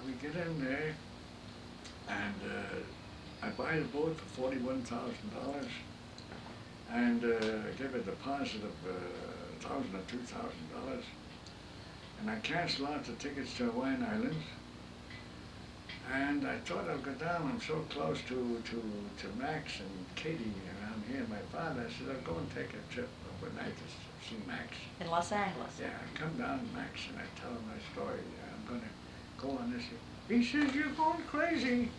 we get in there, and I buy the boat for $41,000, and give a deposit of $1,000 or $2,000, and I cancel out the tickets to Hawaiian Islands. And I thought I'd go down. I'm so close to Max and Katie around here, my father. I said, I'll go and take a trip overnight to see Max. In Los Angeles? Yeah, I come down, Max, and I tell him my story. I'm going to go on this. He says, you're going crazy.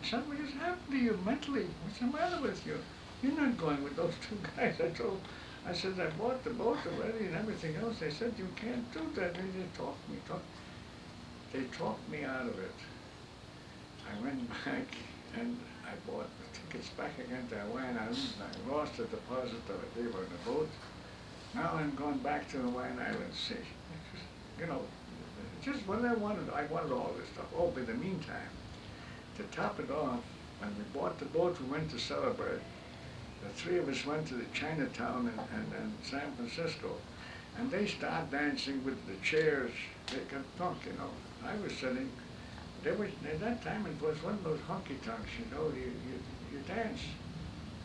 Something has happened to you mentally. What's the matter with you? You're not going with those two guys. I said, I bought the boat already and everything else. They said, you can't do that. They talked me out of it. I went back and I bought the tickets back again to Hawaiian Islands, and I lost the deposit that I gave on the boat. Now I'm going back to Hawaiian Islands. See, you know, just what I wanted all this stuff. Oh, but in the meantime, to top it off, when we bought the boat, we went to celebrate. The three of us went to the Chinatown and San Francisco, and they started dancing with the chairs. They got drunk, you know. I was sitting. There was, at that time, it was one of those honky-tonks, you know, you dance.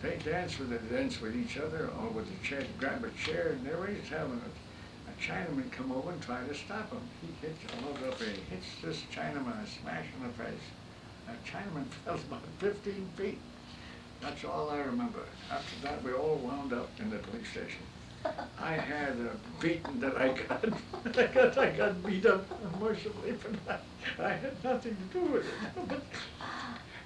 They dance with each other or with the chair, grab a chair, and they were always having a Chinaman come over and try to stop him. He hits all over, he hits this Chinaman a smash in the face. That Chinaman fell about 15 feet. That's all I remember. After that, we all wound up in the police station. I had a beating that I got. I got beat up mercifully for that. I had nothing to do with it.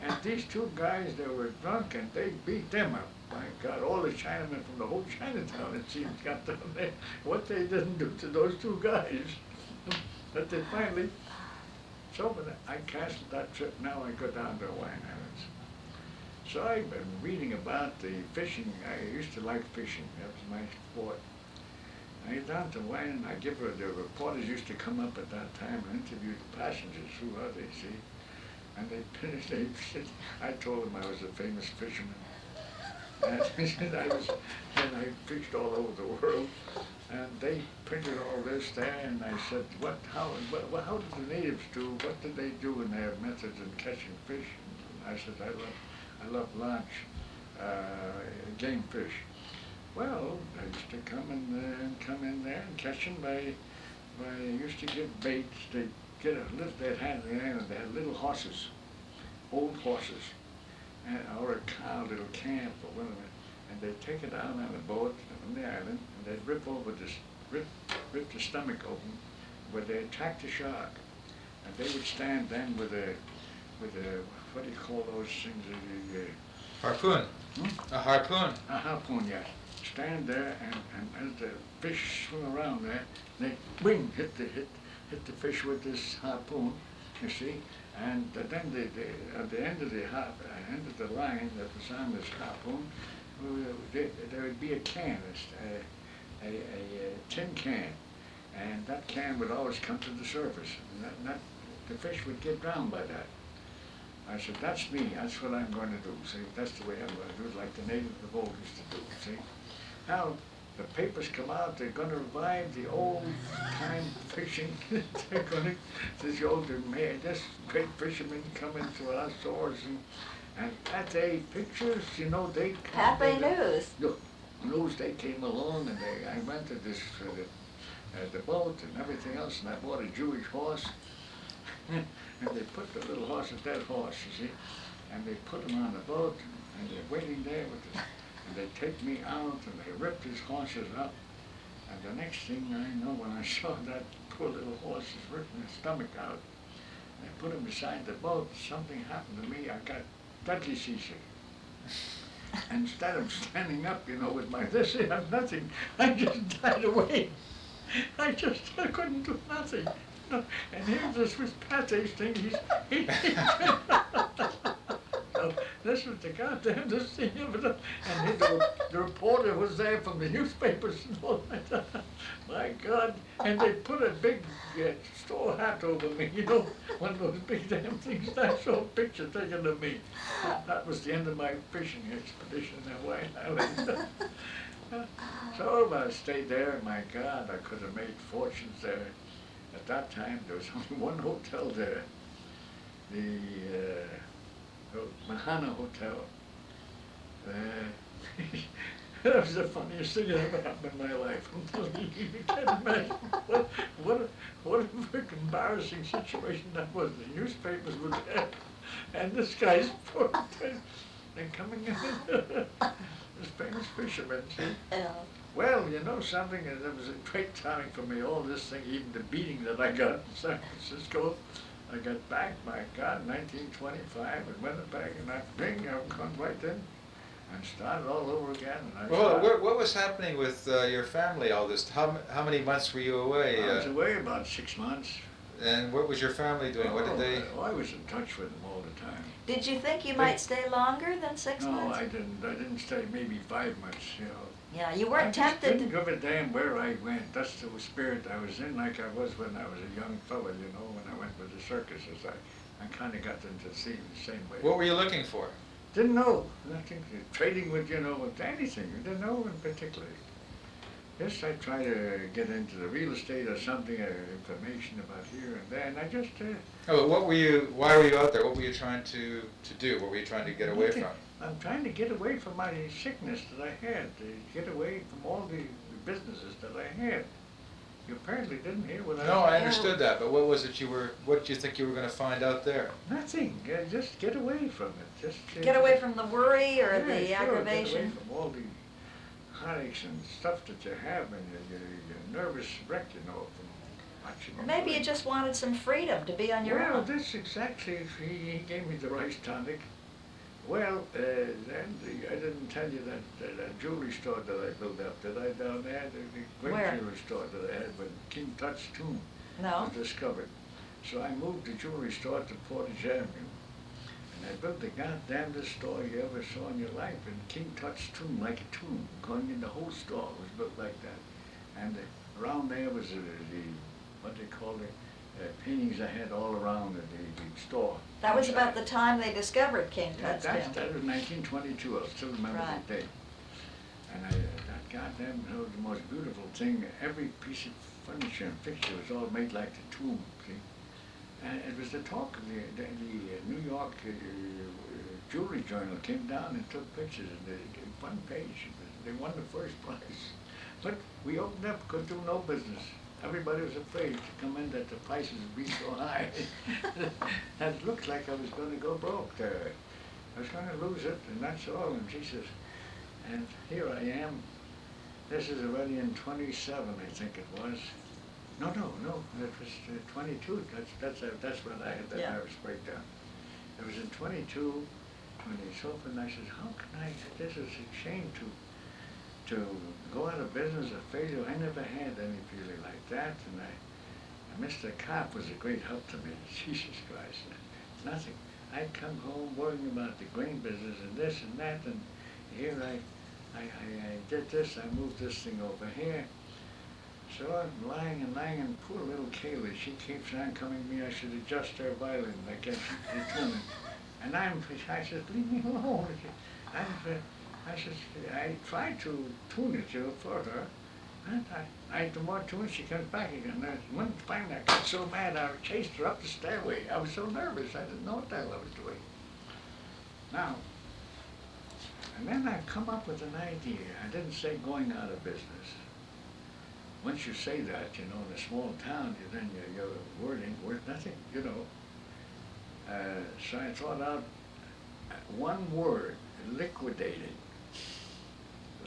And these two guys, they were drunk and they beat them up. My God, all the Chinamen from the whole Chinatown, it seems, got down there. What they didn't do to those two guys. But they finally, so I canceled that trip. Now I go down to Hawaiian Islands. So I've been reading about the fishing. I used to like fishing. That was my sport. I get down to Hawaiian, the reporters used to come up at that time and interview the passengers. Who are they, see? And I told them I was a famous fisherman. And I fished all over the world. And they printed all this there, and I said, how did the natives do? What did they do in their methods in catching fish? And I said, I love large game fish. Well, I used to come in there and catch them by used to give baits. They had little horses, old horses, or a cow, little calf or whatever, and they'd take it out on a boat on the island, and they'd rip the stomach open, where they attack the shark, and they would stand then with a what do you call those things? Harpoon. Hmm? A harpoon. A harpoon, yes. Stand there, and as the fish swim around there, they hit the fish with this harpoon, you see, and then at the end of the line that was on this harpoon, there would be a can, a tin can, and that can would always come to the surface, and the fish would get drowned by that. I said, that's me, that's what I'm going to do, see, that's the way I'm going to do it, like the natives of old used to do, see. Now, the papers come out, they're going to revive the old-time fishing. They're going to, this great fishermen come into our stores, and Pathé pictures, you know, they come. Pathé News. Look, news, they came along, and I rented this for the boat and everything else, and I bought a Jewish horse. And they put the little horses, that horse, you see, and they put him on the boat, and they're waiting there with this, and they take me out, and they rip his horses up, and the next thing I know, when I saw that poor little horse is ripping his stomach out, and I put him beside the boat, something happened to me, I got deadly seasick. And instead of standing up, you know, with my this, I have nothing, I just died away. I couldn't do nothing. And here's this was Pathé's thing. This was the goddamn thing of it. And the reporter was there from the newspapers and all that. My God! And they put a big straw hat over me. You know, one of those big damn things. I saw a picture taken of me. That was the end of my fishing expedition in Hawaiian Islands. So I stayed there. My God, I could have made fortunes there. At that time, there was only one hotel there, the Mahana Hotel. That was the funniest thing that ever happened in my life. I'm telling you, you can't imagine what a embarrassing situation that was. The newspapers were there, and this guy's and coming in, this famous fisherman. See? Yeah. Well, you know something, it was a great timing for me, all this thing, even the beating that I got in San Francisco. I got back, my God, 1925, and went back, and I've gone right in and started all over again. And Well, what was happening with your family all this? How many months were you away? I was away about 6 months. And what was your family doing? What did they? I was in touch with them all the time. Did you think you might stay longer than 6 months? No, I didn't. I didn't stay maybe 5 months, you know. Yeah, you weren't I tempted didn't to... give a damn where I went. That's the spirit I was in, like I was when I was a young fella, you know, when I went with the circuses. I kind of got into the scene the same way. What were you looking for? Didn't know. Nothing. Trading with, you know, with anything. I didn't know in particular. Yes, I try to get into the real estate or something, information about here and there, and I just... Oh, what were you? Why were you out there? What were you trying to do? What were you trying to get away from? I'm trying to get away from my sickness that I had, to get away from all the businesses that I had. You apparently didn't hear what I said. No, I understood that, but what was it what did you think you were going to find out there? Nothing. Just get away from it. Just Get away from the worry or yeah, the sure, aggravation? Get away from all the heartaches and stuff that you have, and you're nervous wreck, you know, from watching. Or maybe you just wanted some freedom to be on your Well, own. this exactly, he gave me the rice tonic. Well, then I didn't tell you that jewelry store that I built up, did I, down there? The great Where? jewelry store that I had when King Tut's tomb No? was discovered. So I moved the jewelry store to Portage Avenue. And I built the goddamnedest store you ever saw in your life, in King Tut's tomb, like a tomb. Going in, the whole store was built like that. And around there was the what they call it, paintings I had all around the store. That was about the time they discovered King Yeah, Tut's that tomb. was 1922. I still remember Right. the day. And that goddamn was the most beautiful thing. Every piece of furniture and fixture was all made like the tomb. See, and it was the talk of the New York Jewelry Journal came down and took pictures of the front page. They won the first prize. But we opened up, could do no business. Everybody was afraid to come in that the prices would be so high. And it looked like I was going to go broke there. I was going to lose it, and that's all. And she says, and here I am. This is already in 27, I think it was. No, it was 22. That's when I had that Yeah. nervous breakdown. It was in 22, 20 and I said, how can I, this is a shame to go out of business or failure. I never had any feeling like that, and Mr. Kopp was a great help to me. Jesus Christ, nothing. I'd come home worrying about the grain business and this and that, and here I did this, I moved this thing over here. So I'm lying, and poor little Kaylee, she keeps on coming to me, I should adjust her violin, I guess she's tuning. And I said, leave me alone. I tried to tune it, for her. And the more tune she comes back again. One time I got so mad I chased her up the stairway. I was so nervous, I didn't know what the hell I was doing. Now, and then I come up with an idea. I didn't say going out of business. Once you say that, in a small town, then your word ain't worth nothing, So I thought out one word, liquidating.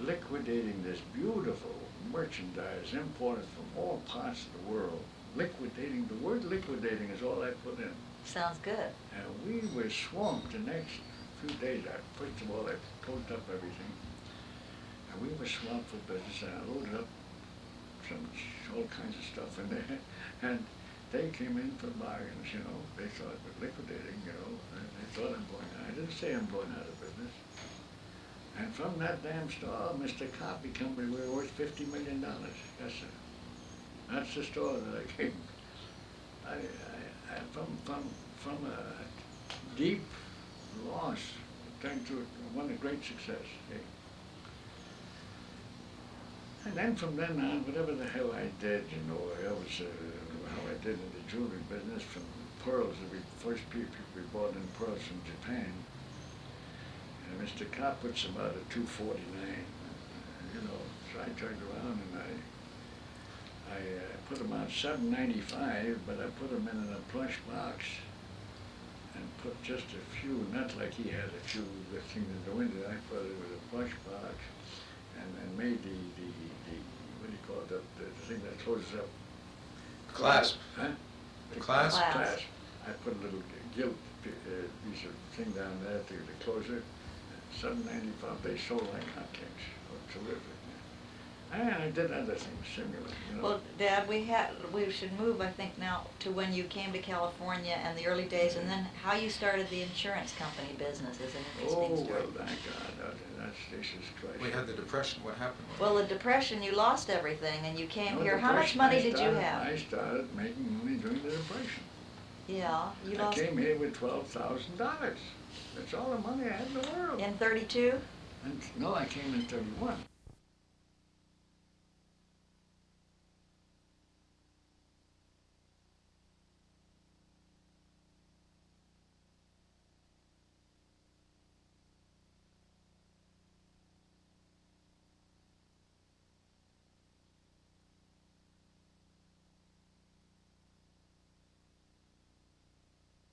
Liquidating this beautiful merchandise imported from all parts of the world. Liquidating, the word liquidating is all I put in. Sounds good. And we were swamped the next few days. First of all, I closed up everything. And we were swamped for business, and I loaded up all kinds of stuff in there. And they came in for bargains, They thought it was liquidating, and they thought I'm going out. I didn't say I'm going out of business. And from that damn store, Mr. Kopp became, we were worth $50 million. Yes, sir. That's the store that I came. From a deep loss, it turned to one of great success. Okay? And then from then on, whatever the hell I did, how I did in the jewelry business, from pearls, the first people we bought in pearls from Japan. And Mr. Kopp puts them out at $2.49, you know, so I turned around and I put them out $7.95, but I put them in a plush box and put just a few, not like he had a few the things in the window. I put it with a plush box and made the what do you call it, the thing that closes up. Clasp. Huh? The clasp? Clasp. I put a little gilt piece of thing down there to the closer. $7.95. They sold like hotcakes. Oh, terrific. And I did other things similar, you know. Well, Dad, we should move, I think, now to when you came to California and the early days, and then how you started the insurance company business is an interesting story. Oh, well, thank God, that's Jesus Christ. We had the Depression, what happened? Well, the Depression, you lost everything and you came No, here. How much Depression, money did you I have? started making money during the Depression. Yeah, you I lost came here with $12,000. That's all the money I had in the world. in 32? And, no, I came in 31.